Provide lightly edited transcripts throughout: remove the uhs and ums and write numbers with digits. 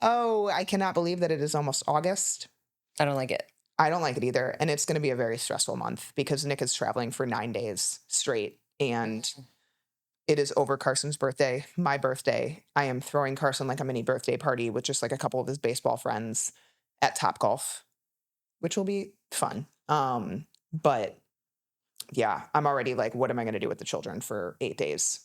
Oh, I cannot believe that it is almost August. I don't like it. I don't like it either. And it's going to be a very stressful month because Nick is traveling for 9 days straight. And Mm. it is over Carson's birthday, my birthday. I am throwing Carson like a mini birthday party with just like a couple of his baseball friends at Top Golf, which will be fun. But yeah, I'm already like, what am I going to do with the children for 8 days?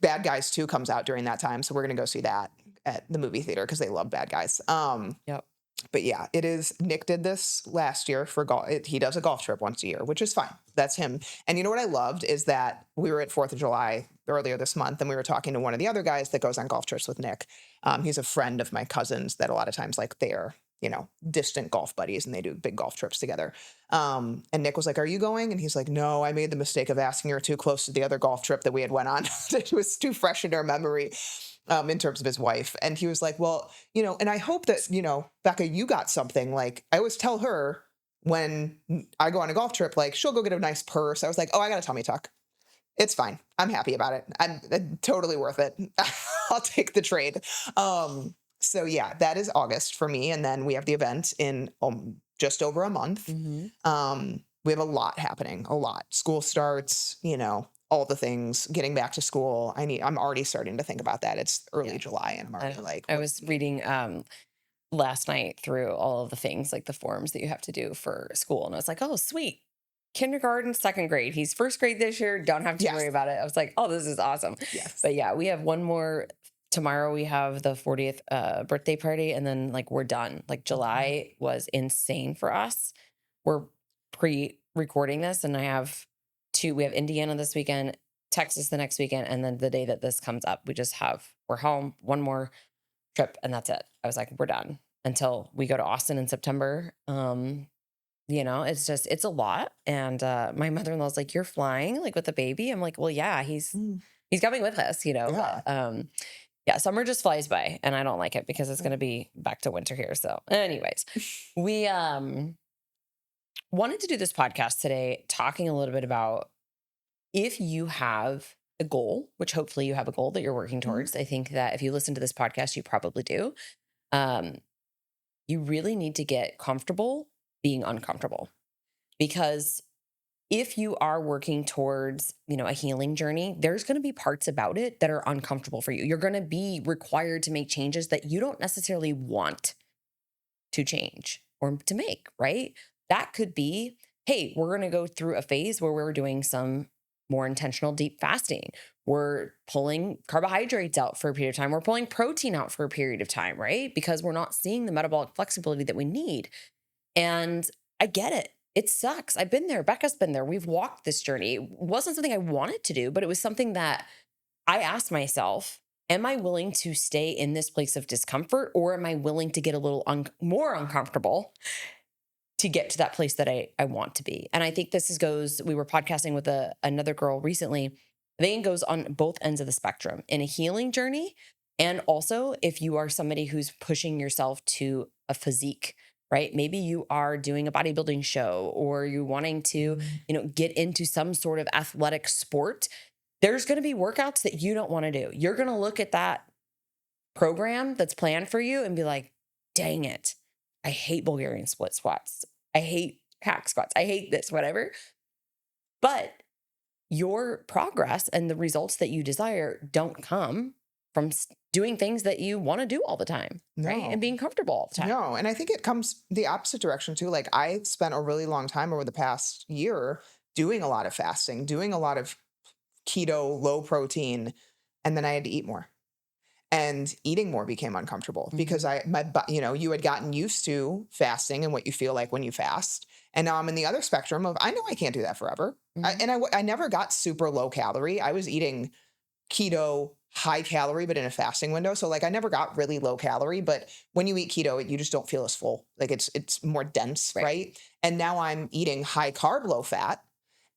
Bad Guys 2 comes out during that time, so we're going to go see that at the movie theater because they love Bad Guys. Yep. But yeah, it is. Nick did this last year for golf. He does a golf trip once a year, which is fine. That's him. And you know what I loved is that we were at 4th of July earlier this month, and we were talking to one of the other guys that goes on golf trips with Nick. He's a friend of my cousin's that a lot of times like they're, distant golf buddies and they do big golf trips together. And Nick was like, "Are you going?" And he's like, "No, I made the mistake of asking her too close to the other golf trip that we had went on." It was too fresh in her memory. In terms of his wife. And he was like, "Well, and I hope that, Becca, you got something." Like, I always tell her when I go on a golf trip, like, she'll go get a nice purse. I was like, "Oh, I got a tummy tuck. It's fine. I'm happy about it. I'm totally worth it. I'll take the trade." So yeah, that is August for me. And then we have the event in just over a month. Mm-hmm. We have a lot happening, a lot. School starts, all the things, getting back to school. I'm already starting to think about that. It's early July and I'm already like, I was reading last night through all of the things like the forms that you have to do for school. And I was like, oh, sweet. Kindergarten, second grade. He's first grade this year. Don't have to worry about it. I was like, oh, this is awesome. Yes. But yeah, we have one more. Tomorrow we have the 40th birthday party. And then like we're done. Like July was insane for us. We're pre-recording this and we have Indiana this weekend, Texas the next weekend. And then the day that this comes up, we're home, one more trip, and that's it. I was like, we're done until we go to Austin in September. It's a lot. And my mother-in-law's like, "You're flying like with the baby?" I'm like, well, yeah, he's coming with us, Yeah. But, yeah, summer just flies by and I don't like it because it's going to be back to winter here. So anyways, we wanted to do this podcast today talking a little bit about if you have a goal, which hopefully you have a goal that you're working towards. I think that if you listen to this podcast, you probably do. You really need to get comfortable being uncomfortable, because if you are working towards, a healing journey, there's going to be parts about it that are uncomfortable for you. You're going to be required to make changes that you don't necessarily want to change or to make, right? That could be, hey, we're going to go through a phase where we're doing some more intentional deep fasting. We're pulling carbohydrates out for a period of time. We're pulling protein out for a period of time, right? Because we're not seeing the metabolic flexibility that we need. And I get it. It sucks. I've been there. Becca's been there. We've walked this journey. It wasn't something I wanted to do, but it was something that I asked myself, am I willing to stay in this place of discomfort, or am I willing to get a little more uncomfortable to get to that place that I want to be? And I think we were podcasting with another girl recently. I think it goes on both ends of the spectrum in a healing journey. And also if you are somebody who's pushing yourself to a physique, right? Maybe you are doing a bodybuilding show, or you're wanting to, get into some sort of athletic sport. There's going to be workouts that you don't want to do. You're going to look at that program that's planned for you and be like, dang it, I hate Bulgarian split squats. I hate hack squats. I hate this, whatever. But your progress and the results that you desire don't come from doing things that you want to do all the time, right? And being comfortable all the time. No, and I think it comes the opposite direction too. Like, I spent a really long time over the past year doing a lot of fasting, doing a lot of keto, low protein, and then I had to eat more. And eating more became uncomfortable because you had gotten used to fasting and what you feel like when you fast. And now I'm in the other spectrum of, I know I can't do that forever. I never got super low calorie. I was eating keto, high calorie, but in a fasting window. So like, I never got really low calorie, but when you eat keto, you just don't feel as full. Like it's more dense, right? And now I'm eating high carb, low fat,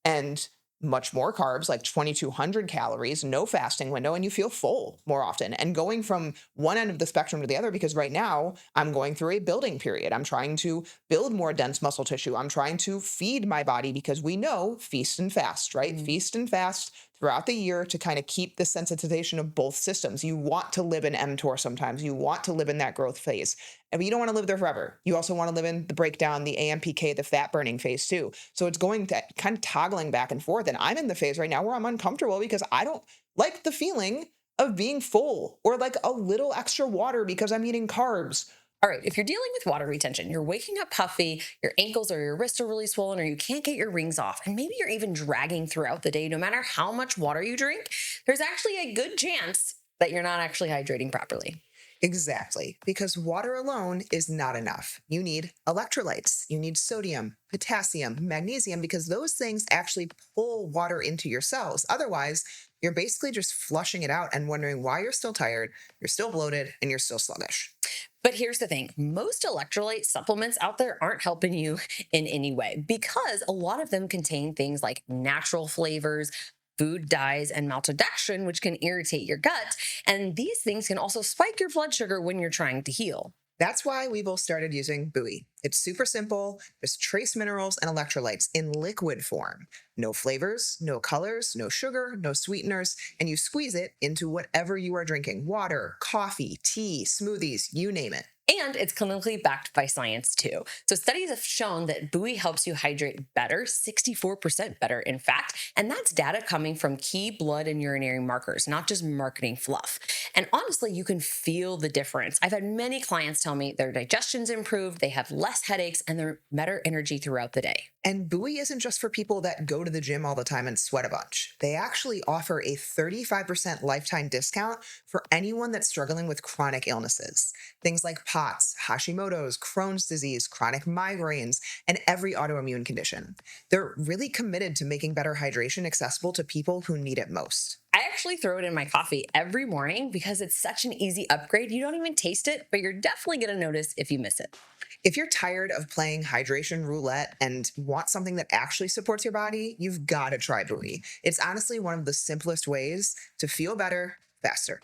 and much more carbs, like 2,200 calories, no fasting window, and you feel full more often. And going from one end of the spectrum to the other, because right now I'm going through a building period. I'm trying to build more dense muscle tissue. I'm trying to feed my body, because we know feast and fast, right? Feast and fast throughout the year to kind of keep the sensitization of both systems. You want to live in mTOR sometimes. You want to live in that growth phase. And you don't want to live there forever. You also want to live in the breakdown, the AMPK, the fat burning phase too. So it's going to kind of toggling back and forth. And I'm in the phase right now where I'm uncomfortable because I don't like the feeling of being full or like a little extra water because I'm eating carbs. All right, if you're dealing with water retention, you're waking up puffy, your ankles or your wrists are really swollen, or you can't get your rings off, and maybe you're even dragging throughout the day, no matter how much water you drink, there's actually a good chance that you're not actually hydrating properly. Exactly, because water alone is not enough. You need electrolytes, you need sodium, potassium, magnesium, because those things actually pull water into your cells. Otherwise, you're basically just flushing it out and wondering why you're still tired, you're still bloated, and you're still sluggish. But here's the thing, most electrolyte supplements out there aren't helping you in any way because a lot of them contain things like natural flavors, food dyes, and maltodextrin, which can irritate your gut. And these things can also spike your blood sugar when you're trying to heal. That's why we both started using Buoy. It's super simple. There's trace minerals and electrolytes in liquid form. No flavors, no colors, no sugar, no sweeteners, and you squeeze it into whatever you are drinking. Water, coffee, tea, smoothies, you name it. And it's clinically backed by science too. So studies have shown that Buoy helps you hydrate better, 64% better, in fact. And that's data coming from key blood and urinary markers, not just marketing fluff. And honestly, you can feel the difference. I've had many clients tell me their digestion's improved, they have less headaches, and they're better energy throughout the day. And Buoy isn't just for people that go to the gym all the time and sweat a bunch. They actually offer a 35% lifetime discount for anyone that's struggling with chronic illnesses. Things like POTS, Hashimoto's, Crohn's disease, chronic migraines, and every autoimmune condition. They're really committed to making better hydration accessible to people who need it most. I actually throw it in my coffee every morning because it's such an easy upgrade. You don't even taste it, but you're definitely going to notice if you miss it. If you're tired of playing hydration roulette and want something that actually supports your body, you've got to try Buoy. It's honestly one of the simplest ways to feel better faster.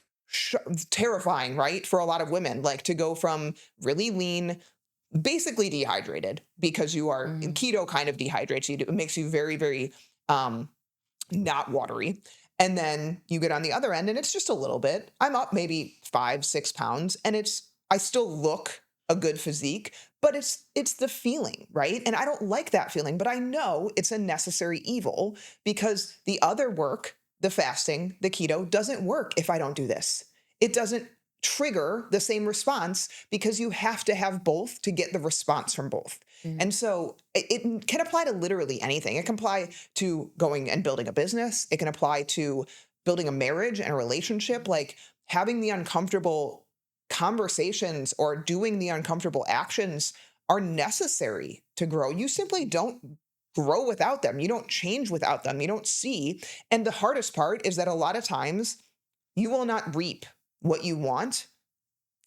Terrifying, right? For a lot of women, like to go from really lean, basically dehydrated because you are keto kind of dehydrates you. It makes you very, very not watery. And then you get on the other end and it's just a little bit. I'm up maybe 5-6 pounds and I still look a good physique, but it's the feeling, right? And I don't like that feeling, but I know it's a necessary evil because the other work, the fasting, the keto doesn't work if I don't do this. It doesn't trigger the same response because you have to have both to get the response from both. And so it can apply to literally anything. It can apply to going and building a business. It can apply to building a marriage and a relationship, like having the uncomfortable conversations or doing the uncomfortable actions are necessary to grow. You simply don't grow without them. You don't change without them. You don't see. And the hardest part is that a lot of times you will not reap what you want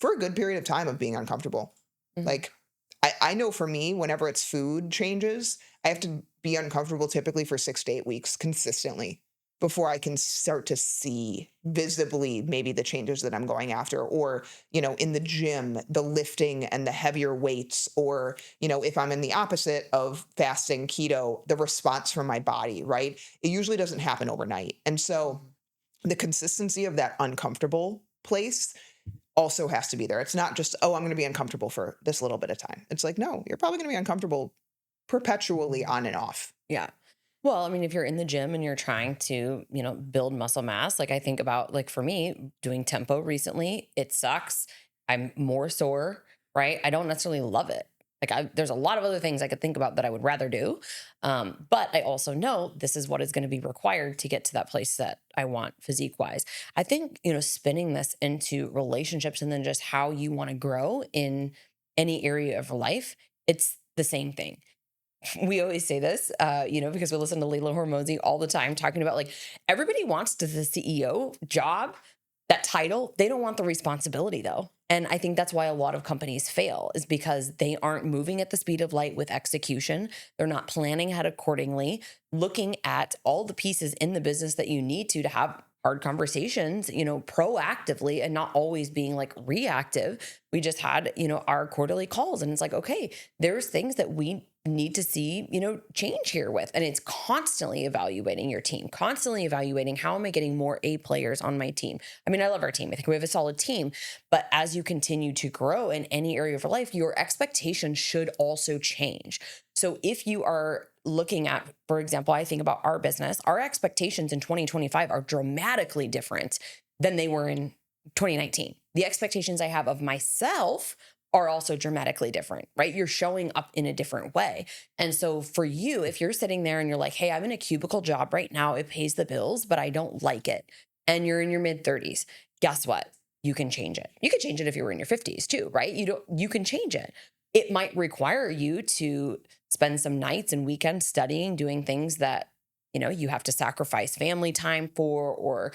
for a good period of time of being uncomfortable. Like I know for me, whenever it's food changes, I have to be uncomfortable typically for 6 to 8 weeks consistently before I can start to see visibly maybe the changes that I'm going after, or, in the gym, the lifting and the heavier weights, or, if I'm in the opposite of fasting keto, the response from my body, right? It usually doesn't happen overnight. And so the consistency of that uncomfortable place also has to be there. It's not just, oh, I'm going to be uncomfortable for this little bit of time. It's like, no, you're probably going to be uncomfortable perpetually on and off. Yeah. Well, I mean, if you're in the gym and you're trying to, build muscle mass, like I think about, like for me, doing tempo recently, it sucks. I'm more sore, right? I don't necessarily love it. Like there's a lot of other things I could think about that I would rather do. But I also know this is what is going to be required to get to that place that I want physique wise. I think, spinning this into relationships and then just how you want to grow in any area of life, it's the same thing. We always say this, because we listen to Layla Hormozi all the time talking about like everybody wants the CEO job, that title. They don't want the responsibility though. And I think that's why a lot of companies fail is because they aren't moving at the speed of light with execution. They're not planning ahead accordingly, looking at all the pieces in the business that you need to have hard conversations, proactively and not always being like reactive. We just had, our quarterly calls and it's like, okay, there's things that we need to see, change here with. And it's constantly evaluating your team, constantly evaluating how am I getting more A players on my team. I mean, I love our team. I think we have a solid team, but as you continue to grow in any area of your life, your expectations should also change. So if you are looking at, for example, I think about our business, our expectations in 2025 are dramatically different than they were in 2019. The expectations I have of myself are also dramatically different, right? You're showing up in a different way. And so for you, if you're sitting there and you're like, hey, I'm in a cubicle job right now, it pays the bills, but I don't like it. And you're in your mid 30s, guess what? You can change it. You could change it if you were in your 50s too, right? You can change it. It might require you to spend some nights and weekends studying, doing things that you have to sacrifice family time for, or,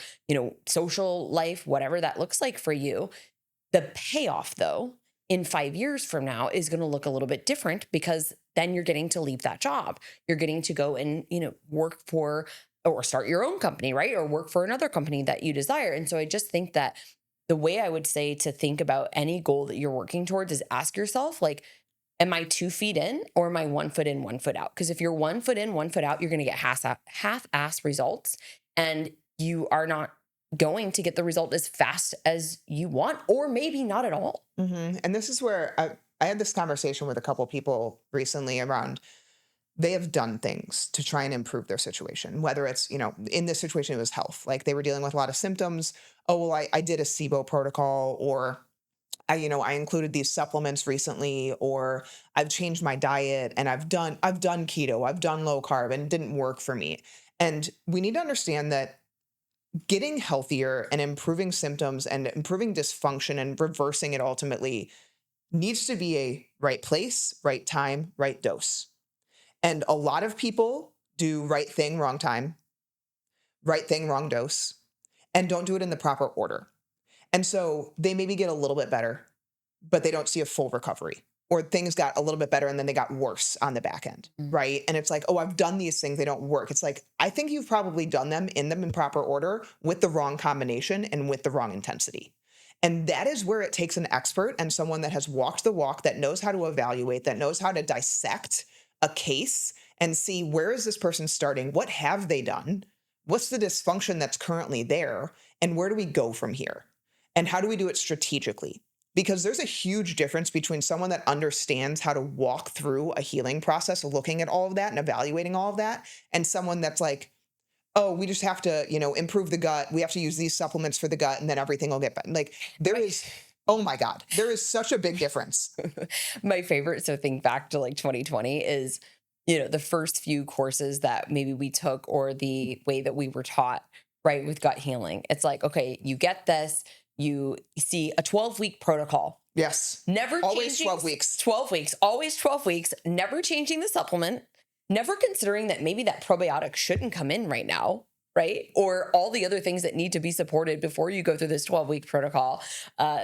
social life, whatever that looks like for you. The payoff though, in 5 years from now is going to look a little bit different, because then you're getting to leave that job. You're getting to go and, work for, or start your own company, right? Or work for another company that you desire. And so I just think that the way I would say to think about any goal that you're working towards is ask yourself, like, am I 2 feet in, or am I 1 foot in, 1 foot out? Because if you're 1 foot in, 1 foot out, you're going to get half-ass results, and you are not going to get the result as fast as you want, or maybe not at all. And this is where I had this conversation with a couple people recently around, they have done things to try and improve their situation, whether it's, in this situation, it was health. Like they were dealing with a lot of symptoms. Oh, well, I did a SIBO protocol, or I included these supplements recently, or I've changed my diet and I've done keto, I've done low carb, and it didn't work for me. And we need to understand that getting healthier and improving symptoms and improving dysfunction and reversing it ultimately needs to be a right place, right time, right dose. And a lot of people do right thing, wrong time, right thing, wrong dose, and don't do it in the proper order. And so they maybe get a little bit better, but they don't see a full recovery, or things got a little bit better and then they got worse on the back end, right? And it's like, oh, I've done these things, they don't work. It's like, I think you've probably done them in proper order with the wrong combination and with the wrong intensity. And that is where it takes an expert and someone that has walked the walk, that knows how to evaluate, that knows how to dissect a case and see, where is this person starting? What have they done? What's the dysfunction that's currently there? And where do we go from here? And how do we do it strategically? Because there's a huge difference between someone that understands how to walk through a healing process, looking at all of that and evaluating all of that, and someone that's like, oh, we just have to, improve the gut. We have to use these supplements for the gut, and then everything will get better. Like there is, oh my God, there is such a big difference. My favorite, so think back to like 2020 is, the first few courses that maybe we took, or the way that we were taught, right, with gut healing. It's like, okay, you get this. You see a 12-week protocol. Yes. Never always changing, 12 weeks. 12 weeks, always 12 weeks, never changing the supplement, never considering that maybe that probiotic shouldn't come in right now, right? Or all the other things that need to be supported before you go through this 12-week protocol,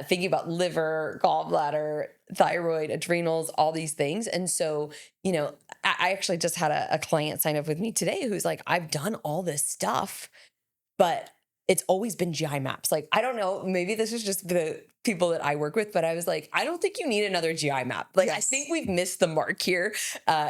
thinking about liver, gallbladder, thyroid, adrenals, all these things. And so, I actually just had a client sign up with me today who's like, I've done all this stuff, but it's always been GI maps. Like, I don't know, maybe this is just the people that I work with, but I was like, I don't think you need another GI map. Like, yes. I think we've missed the mark here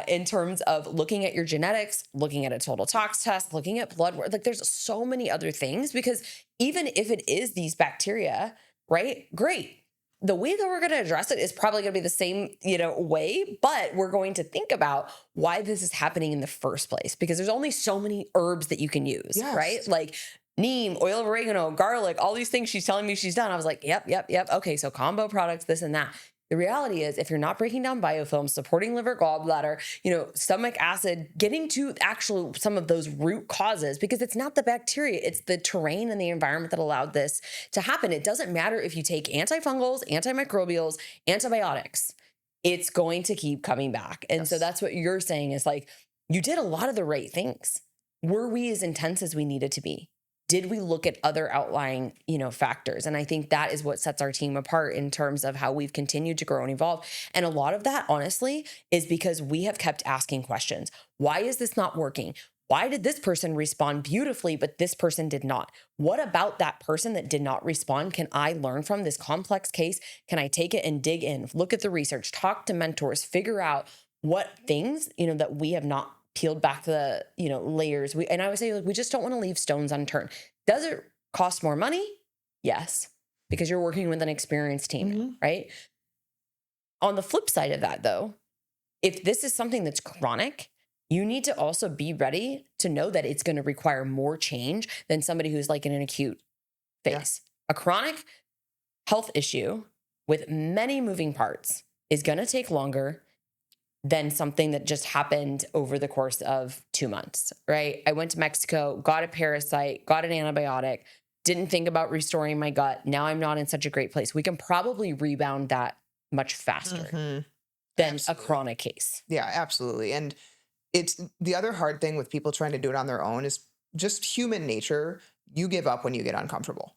in terms of looking at your genetics, looking at a total tox test, looking at blood work. Like, there's so many other things, because even if it is these bacteria, right? Great. The way that we're going to address it is probably going to be the same, way, but we're going to think about why this is happening in the first place, because there's only so many herbs that you can use, yes. Right? Like neem, oil of oregano, garlic, all these things she's telling me she's done. I was like, yep. Okay, so combo products, this and that. The reality is, if you're not breaking down biofilm, supporting liver, gallbladder, stomach acid, getting to actual some of those root causes, because it's not the bacteria, it's the terrain and the environment that allowed this to happen. It doesn't matter if you take antifungals, antimicrobials, antibiotics, it's going to keep coming back. And yes. So that's what you're saying is like, you did a lot of the right things. Were we as intense as we needed to be? Did we look at other outlying, factors? And I think that is what sets our team apart in terms of how we've continued to grow and evolve. And a lot of that, honestly, is because we have kept asking questions. Why is this not working? Why did this person respond beautifully, but this person did not? What about that person that did not respond can I learn from this complex case? Can I take it and dig in, look at the research, talk to mentors, figure out what things, that we have not peeled back the, layers. And I would say, like, we just don't want to leave stones unturned. Does it cost more money? Yes, because you're working with an experienced team, right? On the flip side of that, though, if this is something that's chronic, you need to also be ready to know that it's going to require more change than somebody who's like in an acute phase. A chronic health issue with many moving parts is going to take longer than something that just happened over the course of 2 months, right? I went to Mexico, got a parasite, got an antibiotic, didn't think about restoring my gut. Now I'm not in such a great place. We can probably rebound that much faster than a chronic case. Yeah, absolutely. And it's the other hard thing with people trying to do it on their own is just human nature. You give up when you get uncomfortable.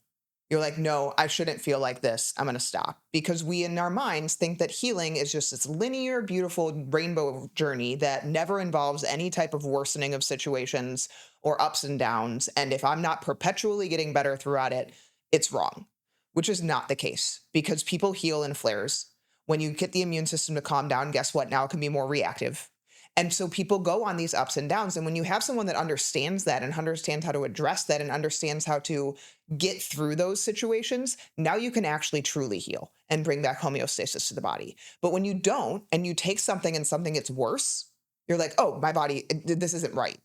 You're like, no, I shouldn't feel like this. I'm going to stop. Because we in our minds think that healing is just this linear, beautiful rainbow journey that never involves any type of worsening of situations or ups and downs. And if I'm not perpetually getting better throughout it, it's wrong, which is not the case because people heal in flares. When you get the immune system to calm down, guess what? Now it can be more reactive. And so people go on these ups and downs. And when you have someone that understands that and understands how to address that and understands how to get through those situations, now you can actually truly heal and bring back homeostasis to the body. But when you don't, and you take something and something gets worse, you're like, oh, my body, this isn't right.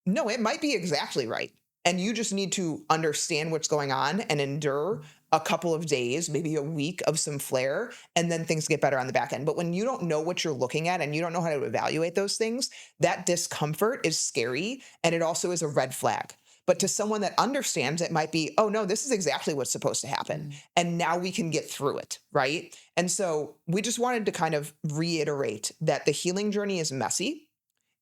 No, it might be exactly right. And you just need to understand what's going on and endure a couple of days, maybe a week of some flare, and then things get better on the back end. But when you don't know what you're looking at and you don't know how to evaluate those things, that discomfort is scary. And it also is a red flag. But to someone that understands, it might be, oh no, this is exactly what's supposed to happen. And now we can get through it, right? And so we just wanted to kind of reiterate that the healing journey is messy.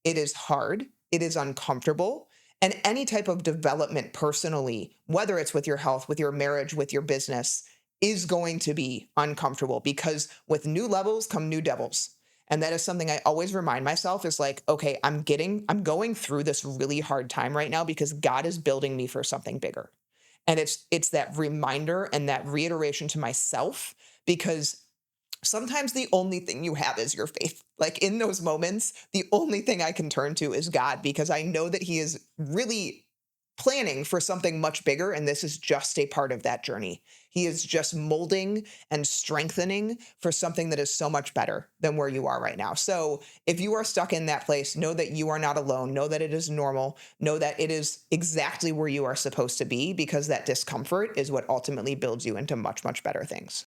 It is hard. It is uncomfortable. And any type of development personally, whether it's with your health, with your marriage, with your business, is going to be uncomfortable because with new levels come new devils. And that is something I always remind myself is like, okay, I'm going through this really hard time right now because God is building me for something bigger. And it's that reminder and that reiteration to myself because sometimes the only thing you have is your faith. Like in those moments, the only thing I can turn to is God because I know that He is really planning for something much bigger. And this is just a part of that journey. He is just molding and strengthening for something that is so much better than where you are right now. So if you are stuck in that place, know that you are not alone. Know that it is normal. Know that it is exactly where you are supposed to be because that discomfort is what ultimately builds you into much, much better things.